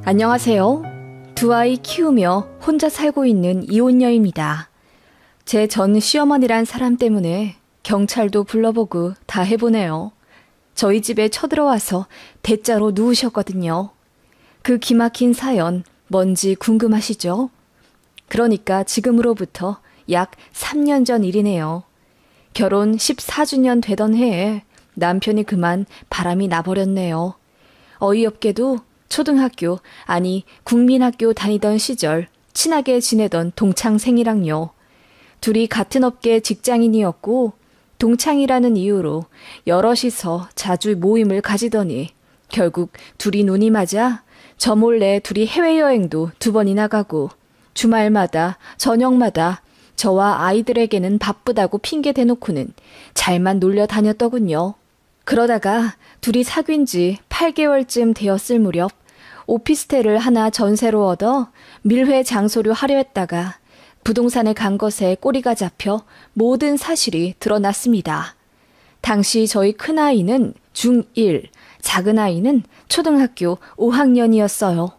안녕하세요. 두 아이 키우며 혼자 살고 있는 이혼녀입니다. 제 전 시어머니란 사람 때문에 경찰도 불러보고 다 해보네요. 저희 집에 쳐들어와서 대자로 누우셨거든요. 그 기막힌 사연 뭔지 궁금하시죠? 그러니까 지금으로부터 약 3년 전 일이네요. 결혼 14주년 되던 해에 남편이 그만 바람이 나버렸네요. 어이없게도 초등학교, 아니 국민학교 다니던 시절 친하게 지내던 동창생이랑요. 둘이 같은 업계 직장인이었고 동창이라는 이유로 여럿이서 자주 모임을 가지더니 결국 둘이 눈이 맞아 저 몰래 둘이 해외여행도 2번이나 가고 주말마다 저녁마다 저와 아이들에게는 바쁘다고 핑계 대놓고는 잘만 놀려 다녔더군요. 그러다가 둘이 사귄 지 8개월쯤 되었을 무렵 오피스텔을 하나 전세로 얻어 밀회 장소로 하려 했다가 부동산에 간 것에 꼬리가 잡혀 모든 사실이 드러났습니다. 당시 저희 큰아이는 중1, 작은아이는 초등학교 5학년이었어요.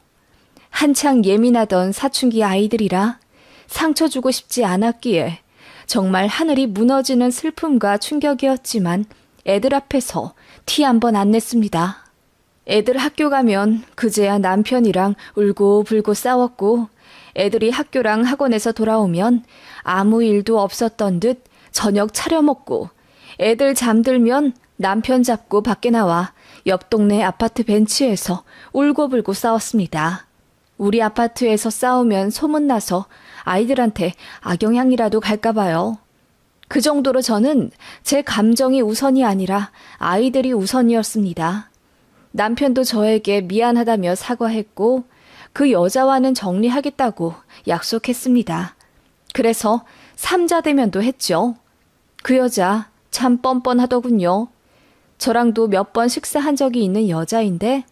한창 예민하던 사춘기 아이들이라 상처 주고 싶지 않았기에 정말 하늘이 무너지는 슬픔과 충격이었지만 애들 앞에서 티 한 번 안 냈습니다. 애들 학교 가면 그제야 남편이랑 울고불고 싸웠고 애들이 학교랑 학원에서 돌아오면 아무 일도 없었던 듯 저녁 차려 먹고 애들 잠들면 남편 잡고 밖에 나와 옆 동네 아파트 벤치에서 울고불고 싸웠습니다. 우리 아파트에서 싸우면 소문나서 아이들한테 악영향이라도 갈까 봐요. 그 정도로 저는 제 감정이 우선이 아니라 아이들이 우선이었습니다. 남편도 저에게 미안하다며 사과했고 그 여자와는 정리하겠다고 약속했습니다. 그래서 3자 대면도 했죠. 그 여자 참 뻔뻔하더군요. 저랑도 몇 번 식사한 적이 있는 여자인데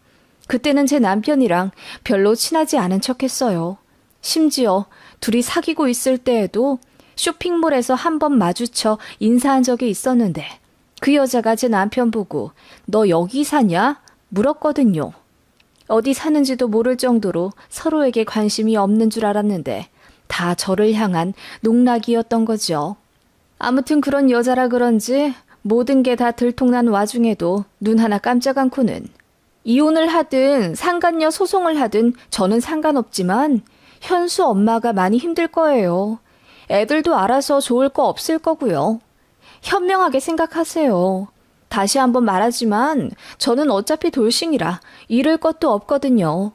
그때는 제 남편이랑 별로 친하지 않은 척했어요. 심지어 둘이 사귀고 있을 때에도 쇼핑몰에서 한 번 마주쳐 인사한 적이 있었는데 그 여자가 제 남편 보고 너 여기 사냐? 물었거든요. 어디 사는지도 모를 정도로 서로에게 관심이 없는 줄 알았는데 다 저를 향한 농락이었던 거죠. 아무튼 그런 여자라 그런지 모든 게 다 들통난 와중에도 눈 하나 깜짝 않고는 이혼을 하든 상간녀 소송을 하든 저는 상관없지만 현수 엄마가 많이 힘들 거예요. 애들도 알아서 좋을 거 없을 거고요. 현명하게 생각하세요. 다시 한번 말하지만 저는 어차피 돌싱이라 잃을 것도 없거든요.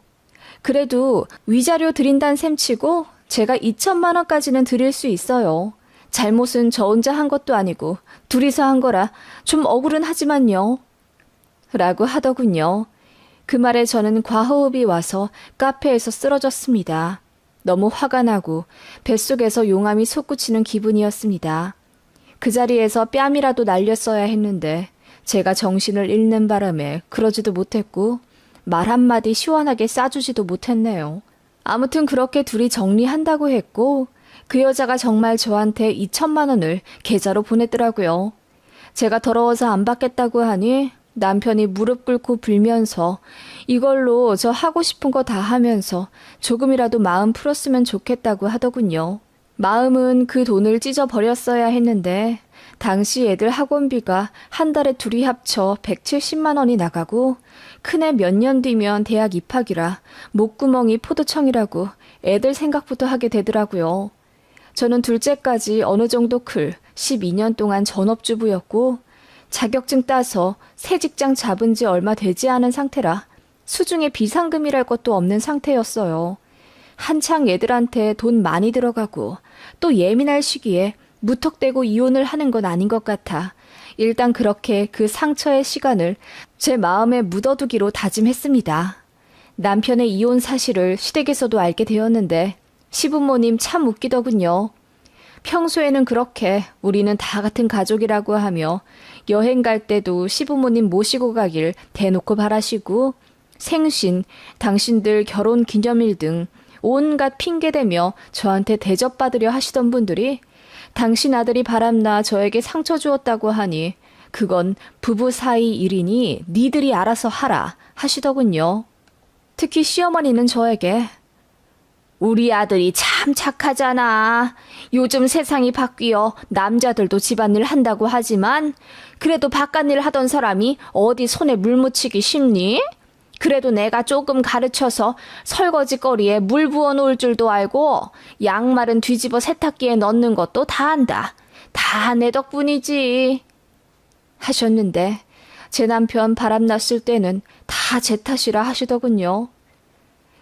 그래도 위자료 드린다는 셈치고 제가 2천만 원까지는 드릴 수 있어요. 잘못은 저 혼자 한 것도 아니고 둘이서 한 거라 좀 억울은 하지만요. 라고 하더군요. 그 말에 저는 과호흡이 와서 카페에서 쓰러졌습니다. 너무 화가 나고 뱃속에서 용암이 솟구치는 기분이었습니다. 그 자리에서 뺨이라도 날렸어야 했는데 제가 정신을 잃는 바람에 그러지도 못했고 말 한마디 시원하게 싸주지도 못했네요. 아무튼 그렇게 둘이 정리한다고 했고 그 여자가 정말 저한테 2천만 원을 계좌로 보냈더라고요. 제가 더러워서 안 받겠다고 하니 남편이 무릎 꿇고 빌면서 이걸로 저 하고 싶은 거 다 하면서 조금이라도 마음 풀었으면 좋겠다고 하더군요. 마음은 그 돈을 찢어버렸어야 했는데 당시 애들 학원비가 한 달에 둘이 합쳐 170만 원이 나가고 큰애 몇 년 뒤면 대학 입학이라 목구멍이 포도청이라고 애들 생각부터 하게 되더라고요. 저는 둘째까지 어느 정도 클 12년 동안 전업주부였고 자격증 따서 새 직장 잡은 지 얼마 되지 않은 상태라 수중에 비상금이랄 것도 없는 상태였어요. 한창 애들한테 돈 많이 들어가고 또 예민할 시기에 무턱대고 이혼을 하는 건 아닌 것 같아 일단 그렇게 그 상처의 시간을 제 마음에 묻어두기로 다짐했습니다. 남편의 이혼 사실을 시댁에서도 알게 되었는데 시부모님 참 웃기더군요. 평소에는 그렇게 우리는 다 같은 가족이라고 하며 여행 갈 때도 시부모님 모시고 가길 대놓고 바라시고 생신, 당신들 결혼 기념일 등 온갖 핑계대며 저한테 대접받으려 하시던 분들이 당신 아들이 바람나 저에게 상처 주었다고 하니 그건 부부 사이 일이니 니들이 알아서 하라 하시더군요. 특히 시어머니는 저에게 우리 아들이 참 착하잖아. 요즘 세상이 바뀌어 남자들도 집안일 한다고 하지만 그래도 바깥일 하던 사람이 어디 손에 물 묻히기 쉽니? 그래도 내가 조금 가르쳐서 설거지거리에 물 부어 놓을 줄도 알고 양말은 뒤집어 세탁기에 넣는 것도 다 안다. 다 내 덕분이지. 하셨는데 제 남편 바람났을 때는 다 제 탓이라 하시더군요.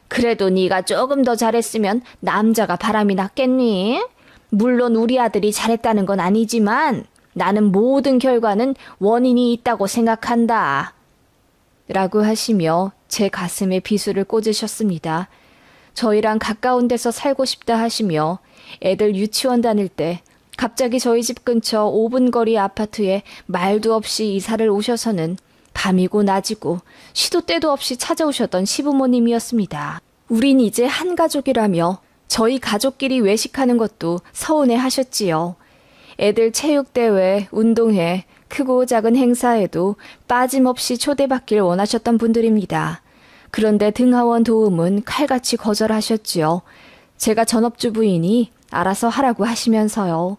그래도 네가 조금 더 잘했으면 남자가 바람이 났겠니? 물론 우리 아들이 잘했다는 건 아니지만 나는 모든 결과는 원인이 있다고 생각한다. 라고 하시며 제 가슴에 비수를 꽂으셨습니다. 저희랑 가까운 데서 살고 싶다 하시며 애들 유치원 다닐 때 갑자기 저희 집 근처 5분 거리 아파트에 말도 없이 이사를 오셔서는 밤이고 낮이고 시도 때도 없이 찾아오셨던 시부모님이었습니다. 우린 이제 한 가족이라며 저희 가족끼리 외식하는 것도 서운해 하셨지요. 애들 체육대회, 운동회, 크고 작은 행사에도 빠짐없이 초대받길 원하셨던 분들입니다. 그런데 등하원 도움은 칼같이 거절하셨지요. 제가 전업주부이니 알아서 하라고 하시면서요.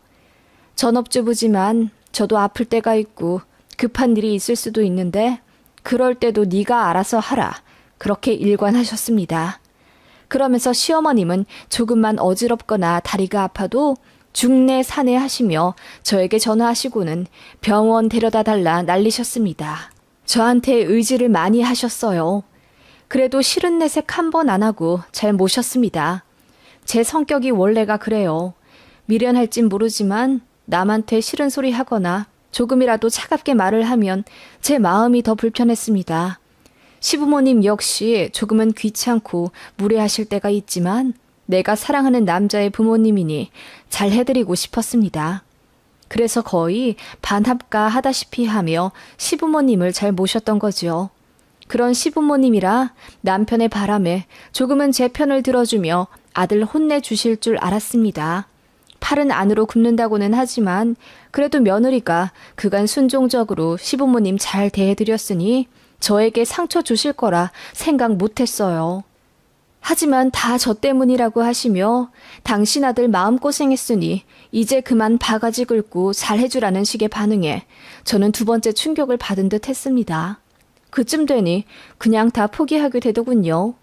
전업주부지만 저도 아플 때가 있고 급한 일이 있을 수도 있는데 그럴 때도 네가 알아서 하라. 그렇게 일관하셨습니다. 그러면서 시어머님은 조금만 어지럽거나 다리가 아파도 중내 사내 하시며 저에게 전화하시고는 병원 데려다 달라 난리셨습니다. 저한테 의지를 많이 하셨어요. 그래도 싫은 내색 한 번 안 하고 잘 모셨습니다. 제 성격이 원래가 그래요. 미련할진 모르지만 남한테 싫은 소리 하거나 조금이라도 차갑게 말을 하면 제 마음이 더 불편했습니다. 시부모님 역시 조금은 귀찮고 무례하실 때가 있지만 내가 사랑하는 남자의 부모님이니 잘 해드리고 싶었습니다. 그래서 거의 반합가 하다시피 하며 시부모님을 잘 모셨던 거죠. 그런 시부모님이라 남편의 바람에 조금은 제 편을 들어주며 아들 혼내주실 줄 알았습니다. 팔은 안으로 굽는다고는 하지만 그래도 며느리가 그간 순종적으로 시부모님 잘 대해드렸으니 저에게 상처 주실 거라 생각 못했어요. 하지만 다 저 때문이라고 하시며 당신 아들 마음고생했으니 이제 그만 바가지 긁고 잘해주라는 식의 반응에 저는 두 번째 충격을 받은 듯 했습니다. 그쯤 되니 그냥 다 포기하게 되더군요.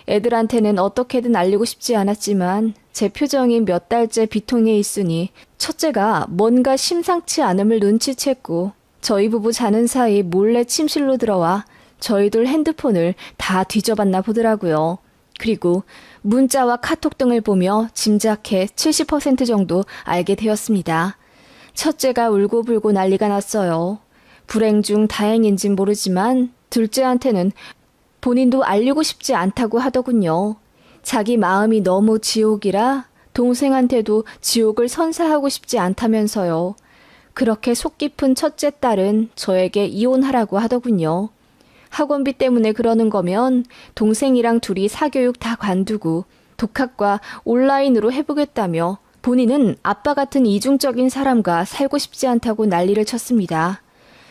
애들한테는 어떻게든 알리고 싶지 않았지만 제 표정이 몇 달째 비통해 있으니 첫째가 뭔가 심상치 않음을 눈치챘고 저희 부부 자는 사이 몰래 침실로 들어와 저희들 핸드폰을 다 뒤져봤나 보더라고요. 그리고 문자와 카톡 등을 보며 짐작해 70% 정도 알게 되었습니다. 첫째가 울고불고 난리가 났어요. 불행 중 다행인진 모르지만 둘째한테는 본인도 알리고 싶지 않다고 하더군요. 자기 마음이 너무 지옥이라 동생한테도 지옥을 선사하고 싶지 않다면서요. 그렇게 속 깊은 첫째 딸은 저에게 이혼하라고 하더군요. 학원비 때문에 그러는 거면 동생이랑 둘이 사교육 다 관두고 독학과 온라인으로 해보겠다며 본인은 아빠 같은 이중적인 사람과 살고 싶지 않다고 난리를 쳤습니다.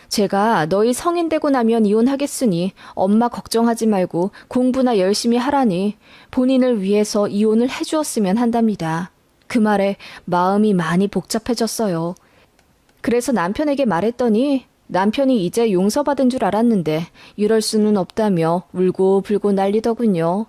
제가 너희 성인 되고 나면 이혼하겠으니 엄마 걱정하지 말고 공부나 열심히 하라니 본인을 위해서 이혼을 해주었으면 한답니다. 그 말에 마음이 많이 복잡해졌어요. 그래서 남편에게 말했더니 남편이 이제 용서받은 줄 알았는데 이럴 수는 없다며 울고불고 난리더군요.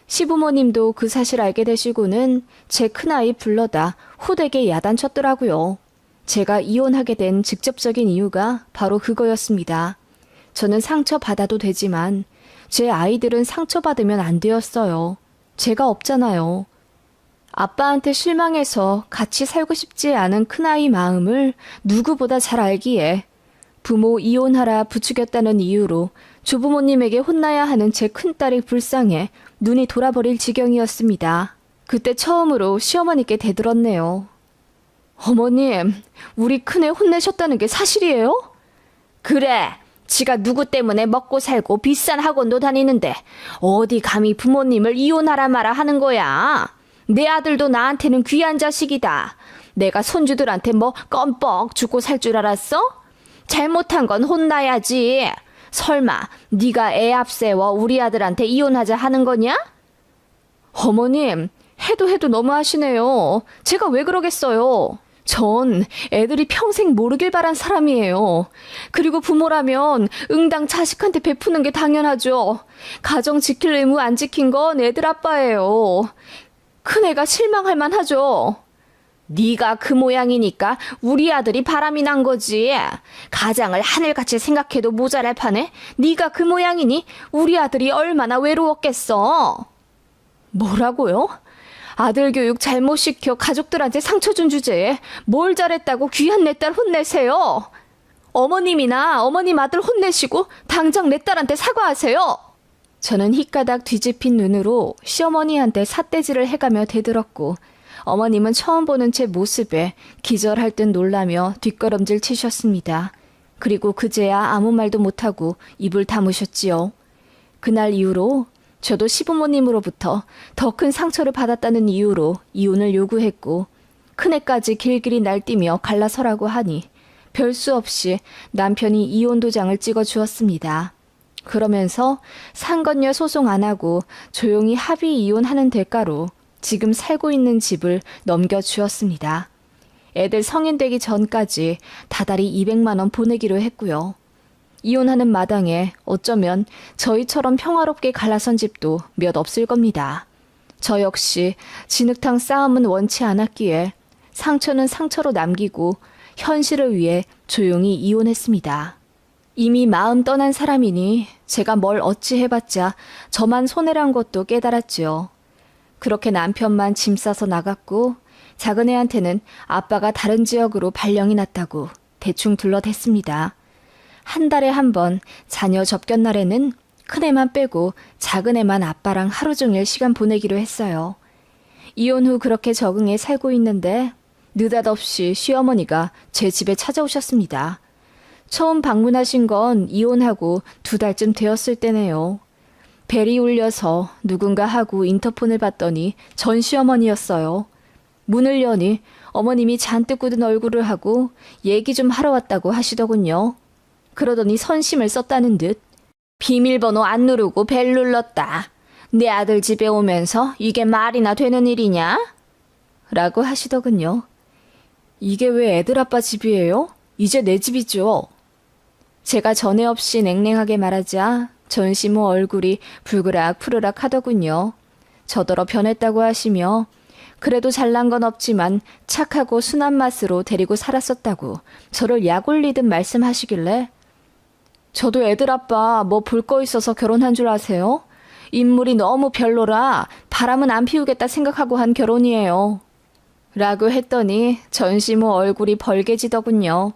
시부모님도 그 사실 알게 되시고는 제 큰아이 불러다 호되게 야단쳤더라고요. 제가 이혼하게 된 직접적인 이유가 바로 그거였습니다. 저는 상처받아도 되지만 제 아이들은 상처받으면 안 되었어요. 제가 없잖아요. 아빠한테 실망해서 같이 살고 싶지 않은 큰아이 마음을 누구보다 잘 알기에 부모 이혼하라 부추겼다는 이유로 조부모님에게 혼나야 하는 제 큰딸이 불쌍해 눈이 돌아버릴 지경이었습니다. 그때 처음으로 시어머니께 대들었네요. 어머님, 우리 큰애 혼내셨다는 게 사실이에요? 그래, 지가 누구 때문에 먹고 살고 비싼 학원도 다니는데 어디 감히 부모님을 이혼하라 마라 하는 거야. 내 아들도 나한테는 귀한 자식이다. 내가 손주들한테 뭐 껌뻑 죽고 살 줄 알았어? 잘못한 건 혼나야지. 설마 네가 애 앞세워 우리 아들한테 이혼하자 하는 거냐? 어머님, 해도 너무하시네요. 제가 왜 그러겠어요. 전 애들이 평생 모르길 바란 사람이에요. 그리고 부모라면 응당 자식한테 베푸는 게 당연하죠. 가정 지킬 의무 안 지킨 건 애들 아빠예요. 큰애가 실망할 만하죠. 네가 그 모양이니까 우리 아들이 바람이 난 거지. 가장을 하늘같이 생각해도 모자랄 판에 네가 그 모양이니 우리 아들이 얼마나 외로웠겠어. 뭐라고요? 아들 교육 잘못 시켜 가족들한테 상처 준 주제에 뭘 잘했다고 귀한 내 딸 혼내세요? 어머님이나 어머님 아들 혼내시고 당장 내 딸한테 사과하세요. 저는 희까닥 뒤집힌 눈으로 시어머니한테 삿대질을 해가며 대들었고 어머님은 처음 보는 제 모습에 기절할 듯 놀라며 뒷걸음질 치셨습니다. 그리고 그제야 아무 말도 못하고 입을 다무셨지요. 그날 이후로 저도 시부모님으로부터 더 큰 상처를 받았다는 이유로 이혼을 요구했고 큰애까지 길길이 날뛰며 갈라서라고 하니 별 수 없이 남편이 이혼 도장을 찍어 주었습니다. 그러면서 상건녀 소송 안 하고 조용히 합의 이혼하는 대가로 지금 살고 있는 집을 넘겨주었습니다. 애들 성인 되기 전까지 다달이 200만 원 보내기로 했고요. 이혼하는 마당에 어쩌면 저희처럼 평화롭게 갈라선 집도 몇 없을 겁니다. 저 역시 진흙탕 싸움은 원치 않았기에 상처는 상처로 남기고 현실을 위해 조용히 이혼했습니다. 이미 마음 떠난 사람이니 제가 뭘 어찌 해봤자 저만 손해란 것도 깨달았지요. 그렇게 남편만 짐 싸서 나갔고 작은 애한테는 아빠가 다른 지역으로 발령이 났다고 대충 둘러댔습니다. 한 달에 한 번 자녀 접견 날에는 큰애만 빼고 작은 애만 아빠랑 하루 종일 시간 보내기로 했어요. 이혼 후 그렇게 적응해 살고 있는데 느닷없이 시어머니가 제 집에 찾아오셨습니다. 처음 방문하신 건 이혼하고 2달쯤 되었을 때네요. 벨이 울려서 누군가 하고 인터폰을 받더니 전 시어머니였어요. 문을 여니 어머님이 잔뜩 굳은 얼굴을 하고 얘기 좀 하러 왔다고 하시더군요. 그러더니 선심을 썼다는 듯 비밀번호 안 누르고 벨 눌렀다. 내 아들 집에 오면서 이게 말이나 되는 일이냐? 라고 하시더군요. 이게 왜 애들 아빠 집이에요? 이제 내 집이죠. 제가 전에 없이 냉랭하게 말하자 전시모 얼굴이 불그락 푸르락 하더군요. 저더러 변했다고 하시며 그래도 잘난 건 없지만 착하고 순한 맛으로 데리고 살았었다고 저를 약 올리듯 말씀하시길래 저도 애들 아빠 뭐 볼 거 있어서 결혼한 줄 아세요? 인물이 너무 별로라 바람은 안 피우겠다 생각하고 한 결혼이에요. 라고 했더니 전시모 얼굴이 벌개지더군요.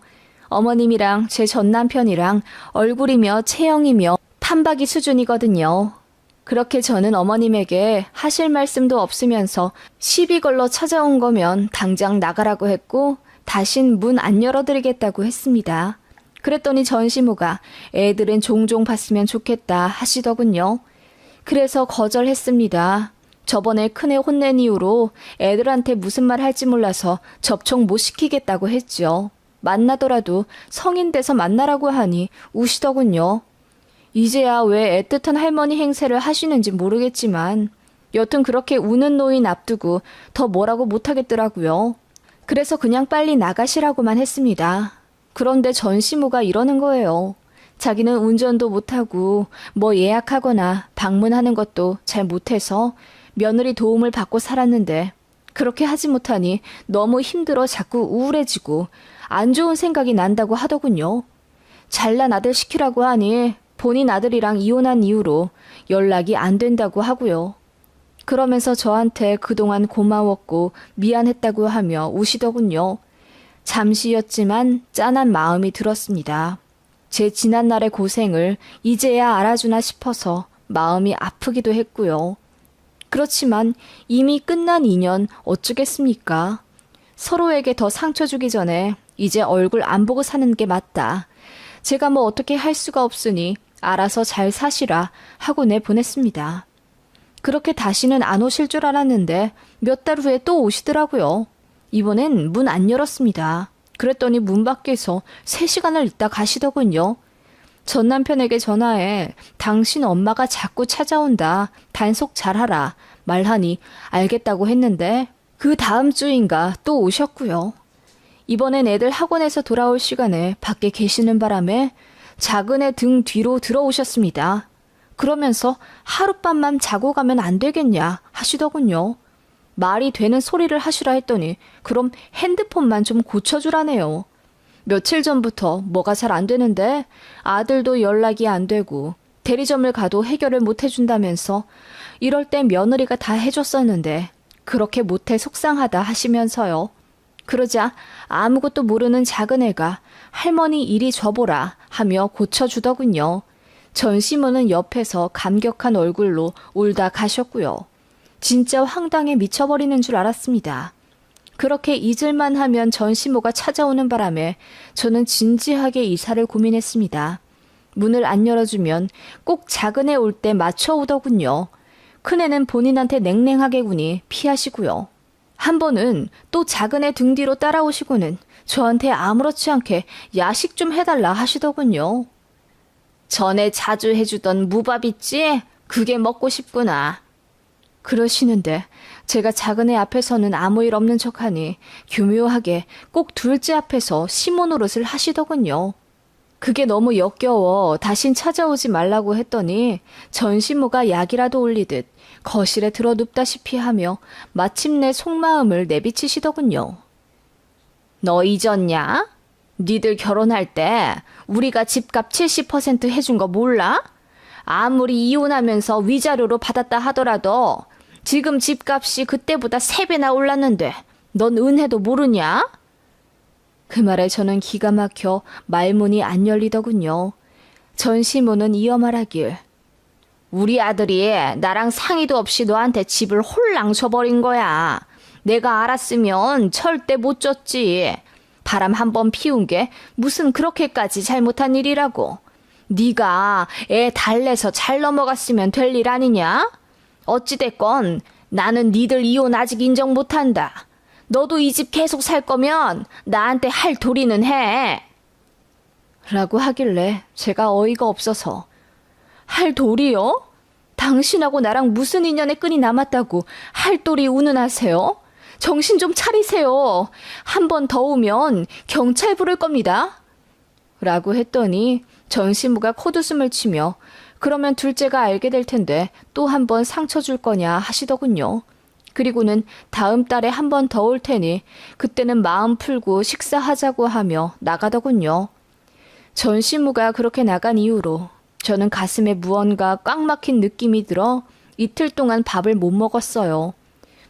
어머님이랑 제 전 남편이랑 얼굴이며 체형이며 판박이 수준이거든요. 그렇게 저는 어머님에게 하실 말씀도 없으면서 시비 걸러 찾아온 거면 당장 나가라고 했고 다신 문 안 열어드리겠다고 했습니다. 그랬더니 전시모가 애들은 종종 봤으면 좋겠다 하시더군요. 그래서 거절했습니다. 저번에 큰애 혼낸 이후로 애들한테 무슨 말 할지 몰라서 접촉 못 시키겠다고 했죠. 만나더라도 성인 돼서 만나라고 하니 우시더군요. 이제야 왜 애틋한 할머니 행세를 하시는지 모르겠지만 여튼 그렇게 우는 노인 앞두고 더 뭐라고 못하겠더라고요. 그래서 그냥 빨리 나가시라고만 했습니다. 그런데 전시모가 이러는 거예요. 자기는 운전도 못하고 뭐 예약하거나 방문하는 것도 잘 못해서 며느리 도움을 받고 살았는데 그렇게 하지 못하니 너무 힘들어 자꾸 우울해지고 안 좋은 생각이 난다고 하더군요. 잘난 아들 시키라고 하니 본인 아들이랑 이혼한 이후로 연락이 안 된다고 하고요. 그러면서 저한테 그동안 고마웠고 미안했다고 하며 우시더군요. 잠시였지만 짠한 마음이 들었습니다. 제 지난날의 고생을 이제야 알아주나 싶어서 마음이 아프기도 했고요. 그렇지만 이미 끝난 인연 어쩌겠습니까? 서로에게 더 상처 주기 전에 이제 얼굴 안 보고 사는 게 맞다. 제가 뭐 어떻게 할 수가 없으니 알아서 잘 사시라 하고 내보냈습니다. 그렇게 다시는 안 오실 줄 알았는데 몇 달 후에 또 오시더라고요. 이번엔 문 안 열었습니다. 그랬더니 문 밖에서 3시간을 있다 가시더군요. 전 남편에게 전화해 당신 엄마가 자꾸 찾아온다. 단속 잘하라. 말하니 알겠다고 했는데 그 다음 주인가 또 오셨고요. 이번엔 애들 학원에서 돌아올 시간에 밖에 계시는 바람에 작은 애 등 뒤로 들어오셨습니다. 그러면서 하룻밤만 자고 가면 안 되겠냐 하시더군요. 말이 되는 소리를 하시라 했더니 그럼 핸드폰만 좀 고쳐주라네요. 며칠 전부터 뭐가 잘 안 되는데 아들도 연락이 안 되고 대리점을 가도 해결을 못 해준다면서 이럴 때 며느리가 다 해줬었는데 그렇게 못해 속상하다 하시면서요. 그러자 아무것도 모르는 작은 애가 할머니 이리 줘보라 하며 고쳐주더군요. 전시모는 옆에서 감격한 얼굴로 울다 가셨고요. 진짜 황당에 미쳐버리는 줄 알았습니다. 그렇게 잊을만 하면 전시모가 찾아오는 바람에 저는 진지하게 이사를 고민했습니다. 문을 안 열어주면 꼭 작은 애 올 때 맞춰 오더군요. 큰애는 본인한테 냉랭하게 구니 피하시고요. 한 번은 또 작은 애 등 뒤로 따라오시고는 저한테 아무렇지 않게 야식 좀 해달라 하시더군요. 전에 자주 해주던 무밥 있지? 그게 먹고 싶구나. 그러시는데 제가 작은 애 앞에서는 아무 일 없는 척하니 교묘하게 꼭 둘째 앞에서 시모 노릇을 하시더군요. 그게 너무 역겨워 다신 찾아오지 말라고 했더니 전시모가 약이라도 올리듯 거실에 들어 눕다시피 하며 마침내 속마음을 내비치시더군요. 너 잊었냐? 니들 결혼할 때 우리가 집값 70% 해준 거 몰라? 아무리 이혼하면서 위자료로 받았다 하더라도 지금 집값이 그때보다 3배나 올랐는데 넌 은혜도 모르냐? 그 말에 저는 기가 막혀 말문이 안 열리더군요. 전시모는 이어 말하길 우리 아들이 나랑 상의도 없이 너한테 집을 홀랑 줘버린 거야. 내가 알았으면 절대 못 줬지. 바람 한 번 피운 게 무슨 그렇게까지 잘못한 일이라고. 네가 애 달래서 잘 넘어갔으면 될 일 아니냐? 어찌됐건 나는 니들 이혼 아직 인정 못한다. 너도 이 집 계속 살 거면 나한테 할 도리는 해. 라고 하길래 제가 어이가 없어서 할 도리요? 당신하고 나랑 무슨 인연의 끈이 남았다고 할 도리 운운하세요? 정신 좀 차리세요. 한 번 더 오면 경찰 부를 겁니다. 라고 했더니 전시무가 콧웃음을 치며 그러면 둘째가 알게 될 텐데 또 한 번 상처 줄 거냐 하시더군요. 그리고는 다음 달에 한 번 더 올 테니 그때는 마음 풀고 식사하자고 하며 나가더군요. 전시무가 그렇게 나간 이후로 저는 가슴에 무언가 꽉 막힌 느낌이 들어 이틀 동안 밥을 못 먹었어요.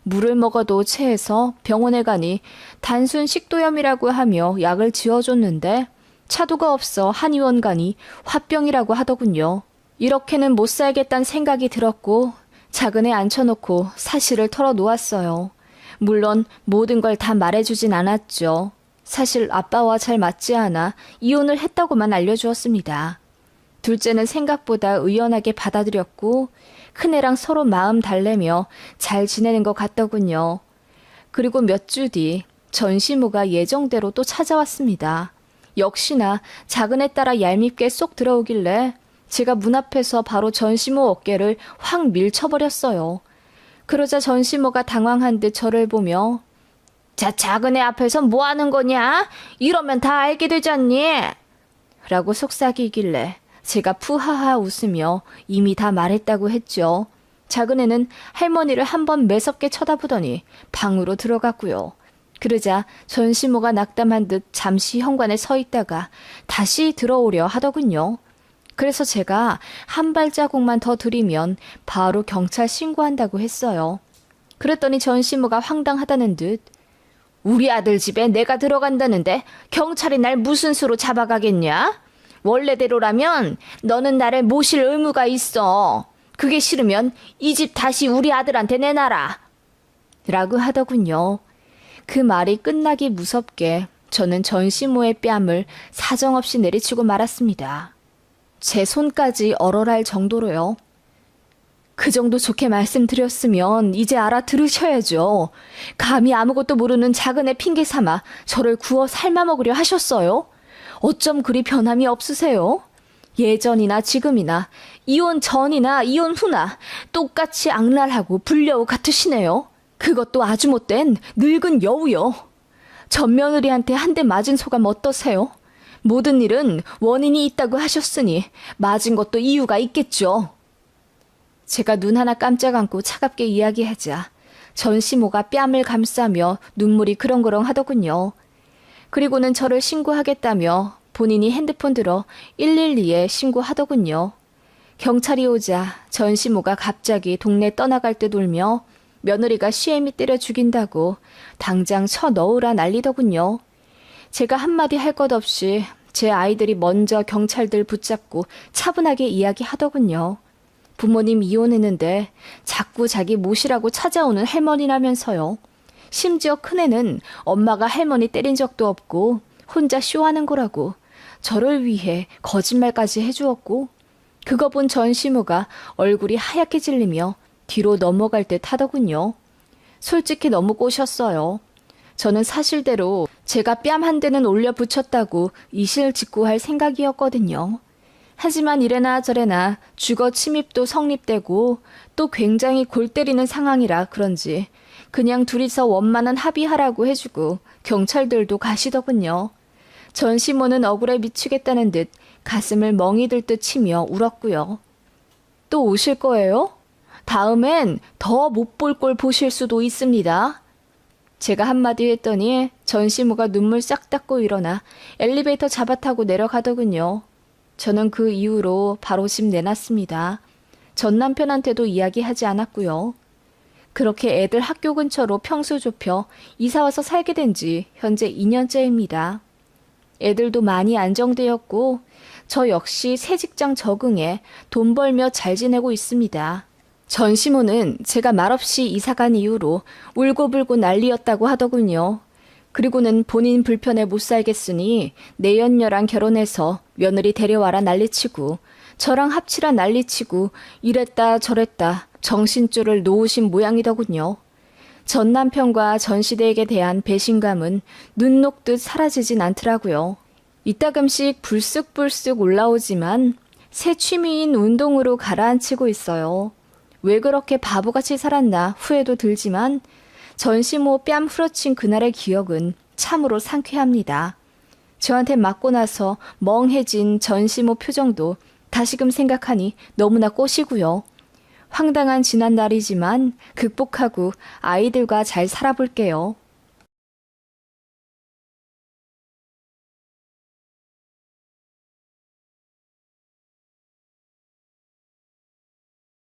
물을 먹어도 체해서 병원에 가니 단순 식도염이라고 하며 약을 지어줬는데 차도가 없어 한의원 가니 화병이라고 하더군요. 이렇게는 못 살겠다는 생각이 들었고 작은 애 앉혀놓고 사실을 털어놓았어요. 물론 모든 걸 다 말해주진 않았죠. 사실 아빠와 잘 맞지 않아 이혼을 했다고만 알려주었습니다. 둘째는 생각보다 의연하게 받아들였고 큰애랑 서로 마음 달래며 잘 지내는 것 같더군요. 그리고 몇 주 뒤 전시무가 예정대로 또 찾아왔습니다. 역시나 작은 애 따라 얄밉게 쏙 들어오길래 제가 문 앞에서 바로 전시모 어깨를 확 밀쳐버렸어요. 그러자 전시모가 당황한 듯 저를 보며 자, 작은 애 앞에서 뭐 하는 거냐? 이러면 다 알게 되지 않니? 라고 속삭이길래 제가 푸하하 웃으며 이미 다 말했다고 했죠. 작은 애는 할머니를 한번 매섭게 쳐다보더니 방으로 들어갔고요. 그러자 전시모가 낙담한 듯 잠시 현관에 서 있다가 다시 들어오려 하더군요. 그래서 제가 한 발자국만 더 들이면 바로 경찰 신고한다고 했어요. 그랬더니 전시모가 황당하다는 듯 우리 아들 집에 내가 들어간다는데 경찰이 날 무슨 수로 잡아가겠냐? 원래대로라면 너는 나를 모실 의무가 있어. 그게 싫으면 이 집 다시 우리 아들한테 내놔라. 라고 하더군요. 그 말이 끝나기 무섭게 저는 전시모의 뺨을 사정없이 내리치고 말았습니다. 제 손까지 얼얼할 정도로요. 그 정도 좋게 말씀드렸으면 이제 알아들으셔야죠. 감히 아무것도 모르는 작은 애 핑계 삼아 저를 구워 삶아먹으려 하셨어요? 어쩜 그리 변함이 없으세요? 예전이나 지금이나 이혼 전이나 이혼 후나 똑같이 악랄하고 불려우 같으시네요. 그것도 아주 못된 늙은 여우요. 전 며느리한테 한 대 맞은 소감 어떠세요? 모든 일은 원인이 있다고 하셨으니 맞은 것도 이유가 있겠죠. 제가 눈 하나 깜짝 안고 차갑게 이야기하자 전시모가 뺨을 감싸며 눈물이 그렁그렁 하더군요. 그리고는 저를 신고하겠다며 본인이 핸드폰 들어 112에 신고하더군요. 경찰이 오자 전시모가 갑자기 동네 떠나갈 듯 울며 며느리가 시애미 때려 죽인다고 당장 쳐 넣으라 난리더군요. 제가 한마디 할 것 없이 제 아이들이 먼저 경찰들 붙잡고 차분하게 이야기하더군요. 부모님 이혼했는데 자꾸 자기 모시라고 찾아오는 할머니라면서요. 심지어 큰애는 엄마가 할머니 때린 적도 없고 혼자 쇼하는 거라고 저를 위해 거짓말까지 해주었고 그거 본 전시무가 얼굴이 하얗게 질리며 뒤로 넘어갈 듯 하더군요. 솔직히 너무 꼬셨어요. 저는 사실대로 제가 뺨 한 대는 올려 붙였다고 이실직고할 생각이었거든요. 하지만 이래나 저래나 주거 침입도 성립되고 또 굉장히 골 때리는 상황이라 그런지 그냥 둘이서 원만한 합의하라고 해주고 경찰들도 가시더군요. 전시모는 억울해 미치겠다는 듯 가슴을 멍이 들 듯 치며 울었고요. 또 오실 거예요? 다음엔 더 못 볼 꼴 보실 수도 있습니다. 제가 한마디 했더니 전시모가 눈물 싹 닦고 일어나 엘리베이터 잡아타고 내려가더군요. 저는 그 이후로 바로 집 내놨습니다. 전 남편한테도 이야기하지 않았고요. 그렇게 애들 학교 근처로 평수 좁혀 이사와서 살게 된 지 현재 2년째입니다. 애들도 많이 안정되었고 저 역시 새 직장 적응해 돈 벌며 잘 지내고 있습니다. 전시모는 제가 말없이 이사간 이후로 울고불고 난리였다고 하더군요. 그리고는 본인 불편해 못 살겠으니 내연녀랑 결혼해서 며느리 데려와라 난리치고 저랑 합치라 난리치고 이랬다 저랬다 정신줄을 놓으신 모양이더군요. 전 남편과 전 시대에게 대한 배신감은 눈 녹듯 사라지진 않더라고요. 이따금씩 불쑥불쑥 올라오지만 새 취미인 운동으로 가라앉히고 있어요. 왜 그렇게 바보같이 살았나 후회도 들지만 전시모 뺨 후려친 그날의 기억은 참으로 상쾌합니다. 저한테 맞고 나서 멍해진 전시모 표정도 다시금 생각하니 너무나 꼬시고요. 황당한 지난 날이지만 극복하고 아이들과 잘 살아볼게요.